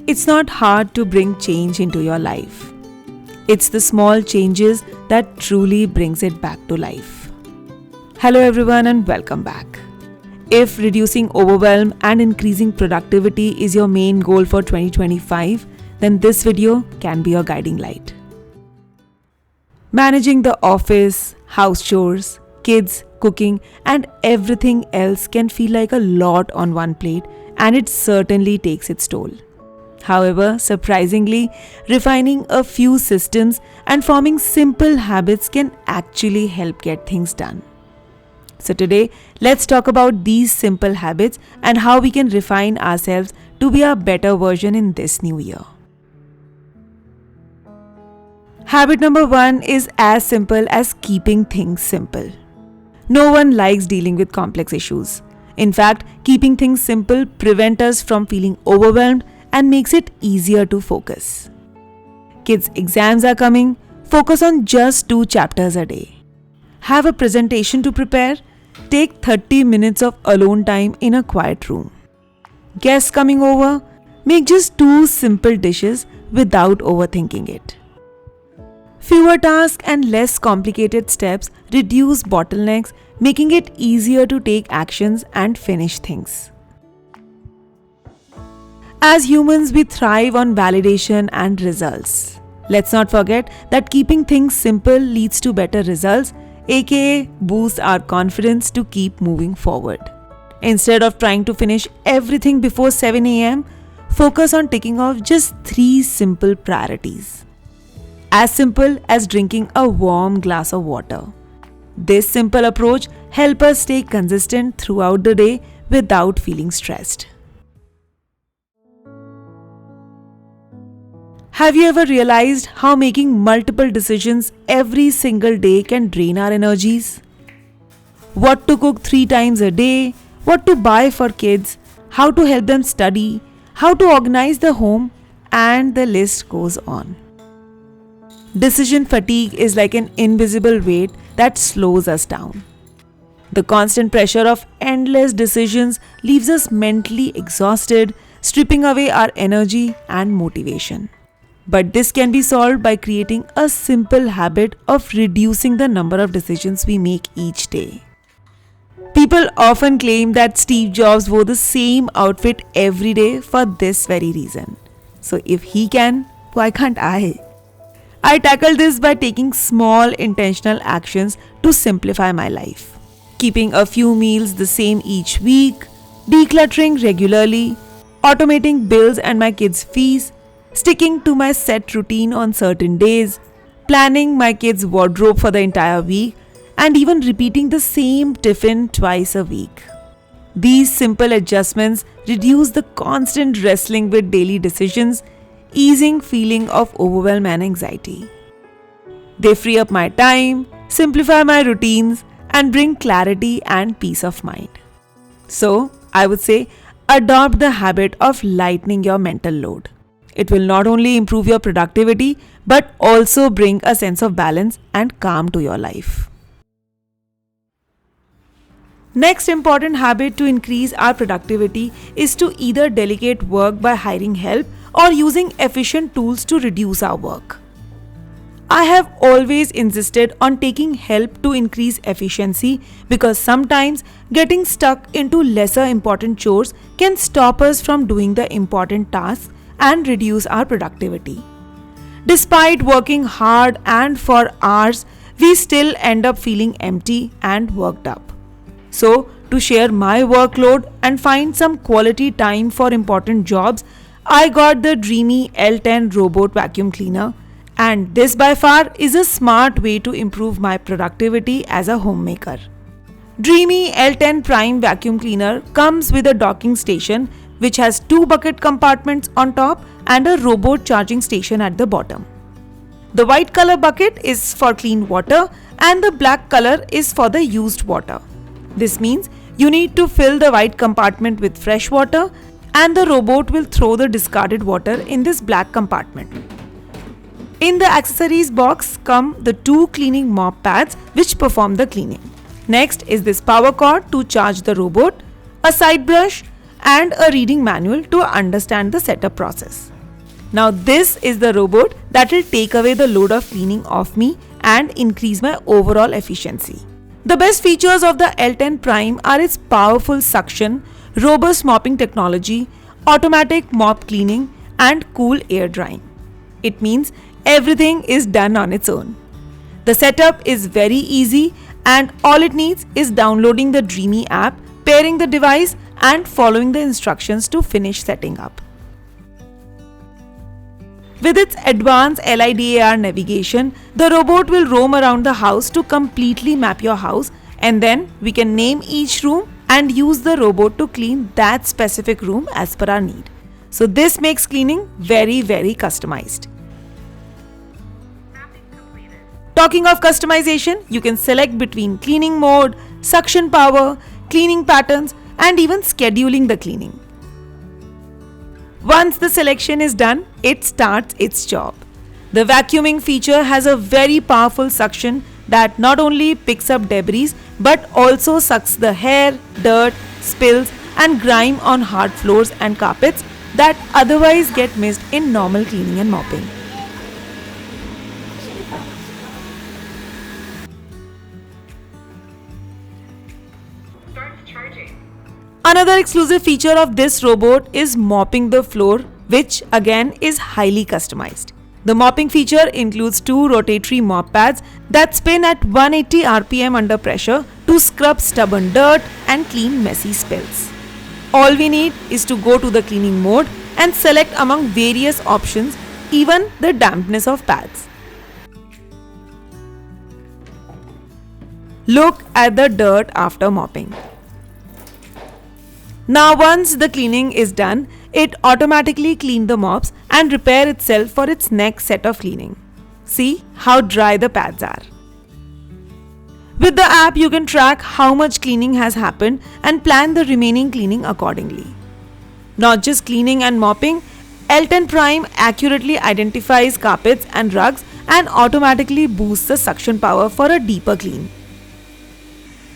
It's not hard to bring change into your life. It's the small changes that truly brings it back to life. Hello everyone and welcome back. If reducing overwhelm and increasing productivity is your main goal for 2025, then this video can be your guiding light. Managing the office, house chores, kids, cooking, and everything else can feel like a lot on one plate, and it certainly takes its toll. However, surprisingly, refining a few systems and forming simple habits can actually help get things done. So today, let's talk about these simple habits and how we can refine ourselves to be a better version in this new year. Habit number 1 is as simple as keeping things simple. No one likes dealing with complex issues. In fact, keeping things simple prevents us from feeling overwhelmed and makes it easier to focus. Kids' exams are coming. Focus on just 2 chapters a day. Have a presentation to prepare. Take 30 minutes of alone time in a quiet room. Guests coming over. Make just 2 simple dishes without overthinking it. Fewer tasks and less complicated steps reduce bottlenecks, making it easier to take actions and finish things. As humans, we thrive on validation and results. Let's not forget that keeping things simple leads to better results, aka boosts our confidence to keep moving forward. Instead of trying to finish everything before 7 a.m., focus on ticking off just 3 simple priorities. As simple as drinking a warm glass of water. This simple approach helps us stay consistent throughout the day without feeling stressed. Have you ever realized how making multiple decisions every single day can drain our energies? What to cook 3 times a day, what to buy for kids, how to help them study, how to organize the home, and the list goes on. Decision fatigue is like an invisible weight that slows us down. The constant pressure of endless decisions leaves us mentally exhausted, stripping away our energy and motivation. But this can be solved by creating a simple habit of reducing the number of decisions we make each day. People often claim that Steve Jobs wore the same outfit every day for this very reason. So if he can, why can't I? I tackle this by taking small intentional actions to simplify my life. Keeping a few meals the same each week, decluttering regularly, automating bills and my kids' fees, sticking to my set routine on certain days, planning my kids' wardrobe for the entire week, and even repeating the same tiffin twice a week. These simple adjustments reduce the constant wrestling with daily decisions, easing feeling of overwhelm and anxiety. They free up my time, simplify my routines, and bring clarity and peace of mind. So, I would say, adopt the habit of lightening your mental load. It will not only improve your productivity, but also bring a sense of balance and calm to your life. Next important habit to increase our productivity is to either delegate work by hiring help or using efficient tools to reduce our work. I have always insisted on taking help to increase efficiency because sometimes getting stuck into lesser important chores can stop us from doing the important tasks and reduce our productivity. Despite working hard and for hours, we still end up feeling empty and worked up. So, to share my workload and find some quality time for important jobs, I got the Dreamy L10 robot vacuum cleaner, and this by far is a smart way to improve my productivity as a homemaker. Dreamy L10 Prime vacuum cleaner comes with a docking station which has 2 bucket compartments on top and a robot charging station at the bottom. The white color bucket is for clean water and the black color is for the used water. This means you need to fill the white compartment with fresh water and the robot will throw the discarded water in this black compartment. In the accessories box come the 2 cleaning mop pads which perform the cleaning. Next is this power cord to charge the robot, a side brush and a reading manual to understand the setup process. Now this is the robot that will take away the load of cleaning off me and increase my overall efficiency. The best features of the L10 Prime are its powerful suction, robust mopping technology, automatic mop cleaning, and cool air drying. It means everything is done on its own. The setup is very easy and all it needs is downloading the Dreamy app, pairing the device, and following the instructions to finish setting up. With its advanced LiDAR navigation, the robot will roam around the house to completely map your house, and then we can name each room and use the robot to clean that specific room as per our need. So this makes cleaning very customized. Talking of customization, you can select between cleaning mode, suction power, cleaning patterns, and even scheduling the cleaning. Once the selection is done, it starts its job. The vacuuming feature has a very powerful suction that not only picks up debris but also sucks the hair, dirt, spills, and grime on hard floors and carpets that otherwise get missed in normal cleaning and mopping. Another exclusive feature of this robot is mopping the floor, which again is highly customized. The mopping feature includes 2 rotatory mop pads that spin at 180 rpm under pressure to scrub stubborn dirt and clean messy spills. All we need is to go to the cleaning mode and select among various options, even the dampness of pads. Look at the dirt after mopping. Now once the cleaning is done, it automatically cleans the mops and repair itself for its next set of cleaning. See how dry the pads are. With the app, you can track how much cleaning has happened and plan the remaining cleaning accordingly. Not just cleaning and mopping, L10 Prime accurately identifies carpets and rugs and automatically boosts the suction power for a deeper clean.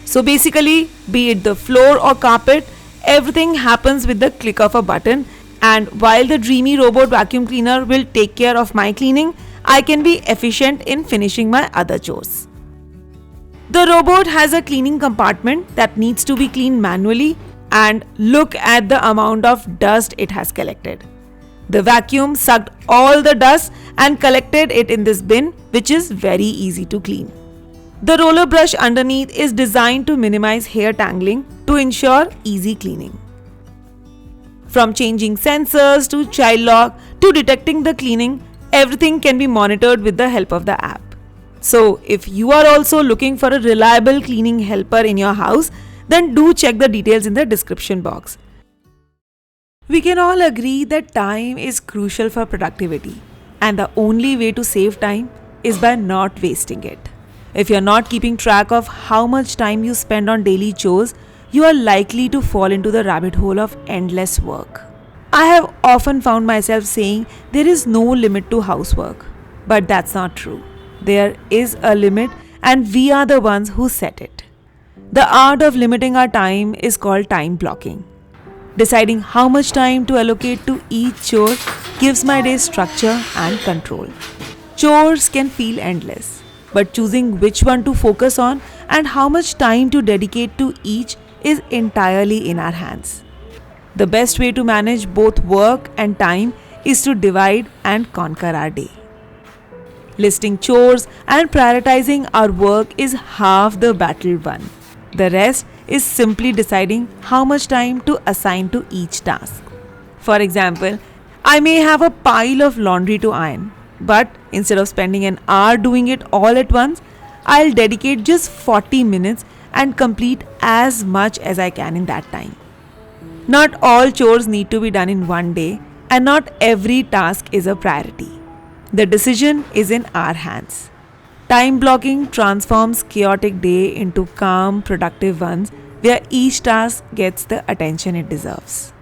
So basically, be it the floor or carpet, everything happens with the click of a button, and while the Dreamy robot vacuum cleaner will take care of my cleaning, I can be efficient in finishing my other chores. The robot has a cleaning compartment that needs to be cleaned manually, and look at the amount of dust it has collected. The vacuum sucked all the dust and collected it in this bin, which is very easy to clean. The roller brush underneath is designed to minimize hair tangling to ensure easy cleaning. From changing sensors to child lock to detecting the cleaning, everything can be monitored with the help of the app. So if you are also looking for a reliable cleaning helper in your house, then do check the details in the description box. We can all agree that time is crucial for productivity, and the only way to save time is by not wasting it. If you're not keeping track of how much time you spend on daily chores, you are likely to fall into the rabbit hole of endless work. I have often found myself saying there is no limit to housework, but that's not true. There is a limit, and we are the ones who set it. The art of limiting our time is called time blocking. Deciding how much time to allocate to each chore gives my day structure and control. Chores can feel endless, but choosing which one to focus on and how much time to dedicate to each is entirely in our hands. The best way to manage both work and time is to divide and conquer our day. Listing chores and prioritizing our work is half the battle won. The rest is simply deciding how much time to assign to each task. For example, I may have a pile of laundry to iron, but instead of spending an hour doing it all at once, I'll dedicate just 40 minutes and complete as much as I can in that time. Not all chores need to be done in one day, and not every task is a priority. The decision is in our hands. Time blocking transforms chaotic day into calm, productive ones where each task gets the attention it deserves.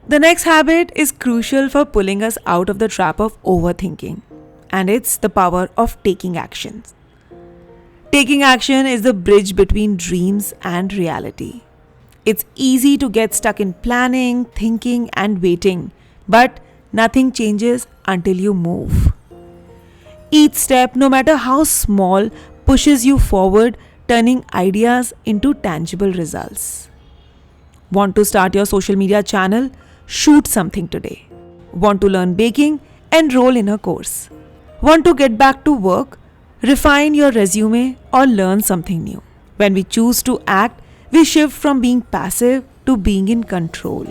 The next habit is crucial for pulling us out of the trap of overthinking, and it's the power of taking actions. Taking action is the bridge between dreams and reality. It's easy to get stuck in planning, thinking, and waiting, but nothing changes until you move. Each step, no matter how small, pushes you forward, turning ideas into tangible results. Want to start your social media channel? Shoot something today. Want to learn baking? Enroll in a course. Want to get back to work? Refine your resume or learn something new. When we choose to act, we shift from being passive to being in control.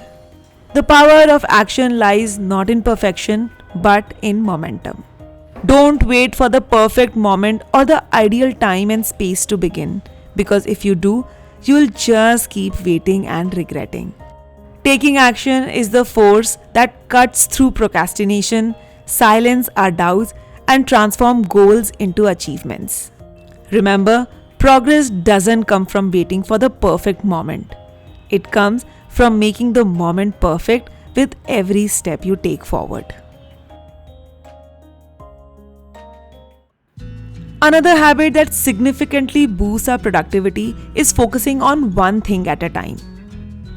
The power of action lies not in perfection but in momentum. Don't wait for the perfect moment or the ideal time and space to begin, because if you do, you'll just keep waiting and regretting. Taking action is the force that cuts through procrastination, silence our doubts, and transform goals into achievements. Remember, progress doesn't come from waiting for the perfect moment. It comes from making the moment perfect with every step you take forward. Another habit that significantly boosts our productivity is focusing on one thing at a time.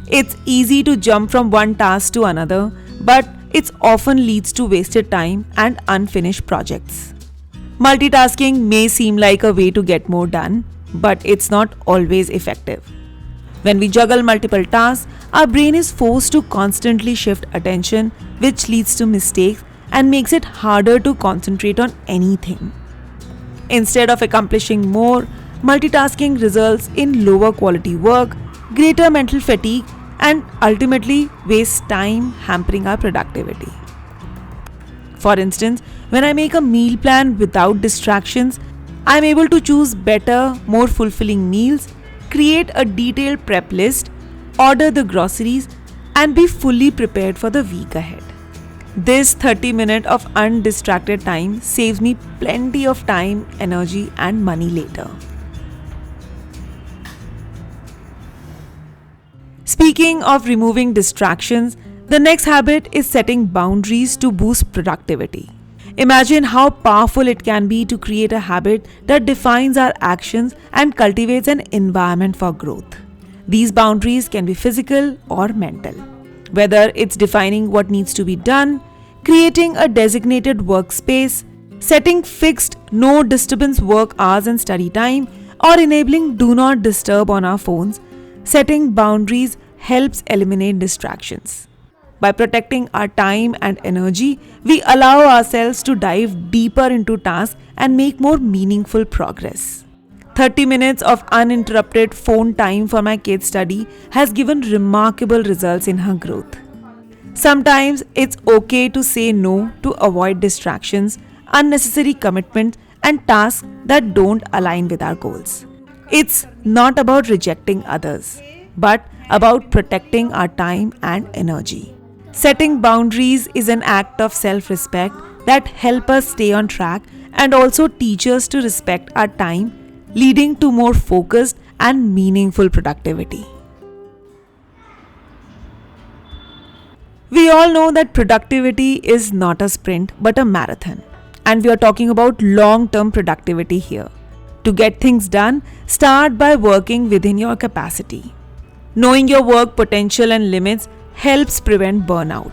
It's easy to jump from one task to another, but it often leads to wasted time and unfinished projects. Multitasking may seem like a way to get more done, but it's not always effective. When we juggle multiple tasks, our brain is forced to constantly shift attention, which leads to mistakes and makes it harder to concentrate on anything. Instead of accomplishing more, multitasking results in lower quality work, greater mental fatigue, and ultimately wastes time, hampering our productivity. For instance, when I make a meal plan without distractions, I am able to choose better, more fulfilling meals, create a detailed prep list, order the groceries, and be fully prepared for the week ahead. This 30 minutes of undistracted time saves me plenty of time, energy, and money later. Speaking of removing distractions, the next habit is setting boundaries to boost productivity. Imagine how powerful it can be to create a habit that defines our actions and cultivates an environment for growth. These boundaries can be physical or mental. Whether it's defining what needs to be done, creating a designated workspace, setting fixed no disturbance work hours and study time, or enabling do not disturb on our phones, setting boundaries helps eliminate distractions. By protecting our time and energy, we allow ourselves to dive deeper into tasks and make more meaningful progress. 30 minutes of uninterrupted phone time for my kid's study has given remarkable results in her growth. Sometimes it's okay to say no to avoid distractions, unnecessary commitments, and tasks that don't align with our goals. It's not about rejecting others, but about protecting our time and energy. Setting boundaries is an act of self-respect that help us stay on track and also teach us to respect our time, leading to more focused and meaningful productivity. We all know that productivity is not a sprint but a marathon, and we are talking about long-term productivity here. To get things done, start by working within your capacity. Knowing your work potential and limits helps prevent burnout.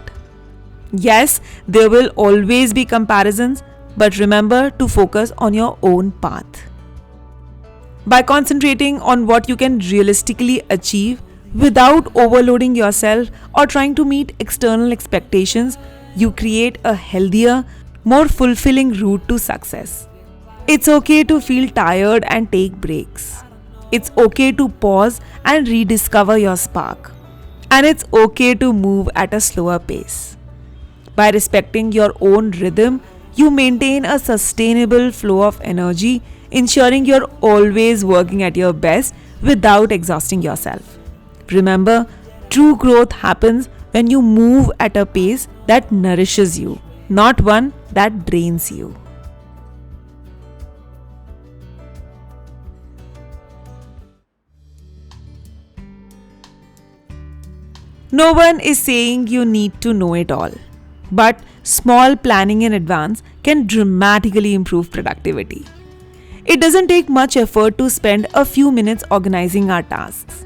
Yes, there will always be comparisons, but remember to focus on your own path. By concentrating on what you can realistically achieve without overloading yourself or trying to meet external expectations, you create a healthier, more fulfilling route to success. It's okay to feel tired and take breaks. It's okay to pause and rediscover your spark. And it's okay to move at a slower pace. By respecting your own rhythm, you maintain a sustainable flow of energy, ensuring you're always working at your best without exhausting yourself. Remember, true growth happens when you move at a pace that nourishes you, not one that drains you. No one is saying you need to know it all, but small planning in advance can dramatically improve productivity. It doesn't take much effort to spend a few minutes organizing our tasks.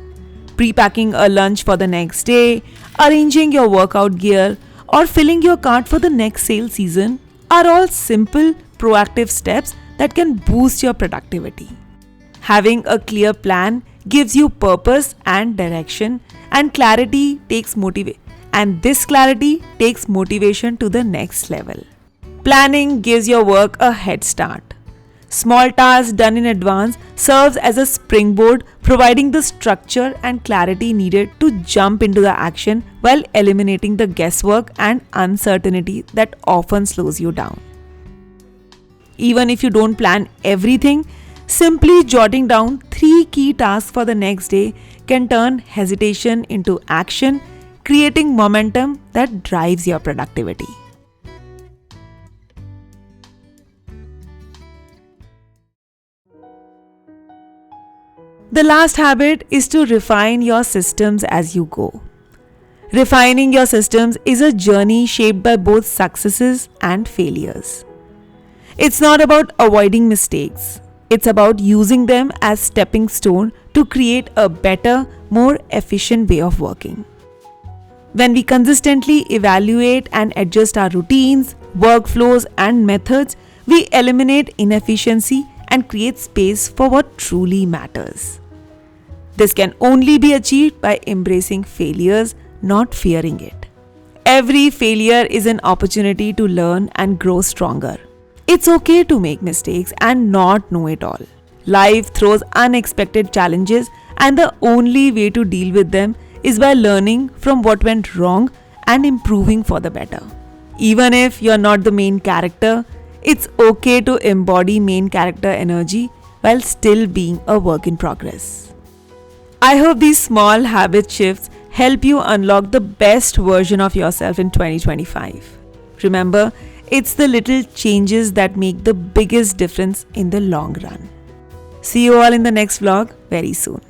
Pre-packing a lunch for the next day, arranging your workout gear, or filling your cart for the next sale season are all simple, proactive steps that can boost your productivity. Having a clear plan gives you purpose and direction, and this clarity takes motivation to the next level. Planning gives your work a head start. Small tasks done in advance serves as a springboard, providing the structure and clarity needed to jump into the action while eliminating the guesswork and uncertainty that often slows you down. Even if you don't plan everything, simply jotting down 3 key tasks for the next day can turn hesitation into action, creating momentum that drives your productivity. The last habit is to refine your systems as you go. Refining your systems is a journey shaped by both successes and failures. It's not about avoiding mistakes. It's about using them as stepping stone to create a better, more efficient way of working. When we consistently evaluate and adjust our routines, workflows, and methods, we eliminate inefficiency and create space for what truly matters. This can only be achieved by embracing failures, not fearing it. Every failure is an opportunity to learn and grow stronger. It's okay to make mistakes and not know it all. Life throws unexpected challenges, and the only way to deal with them is by learning from what went wrong and improving for the better. Even if you're not the main character, it's okay to embody main character energy while still being a work in progress. I hope these small habit shifts help you unlock the best version of yourself in 2025. Remember, it's the little changes that make the biggest difference in the long run. See you all in the next vlog very soon.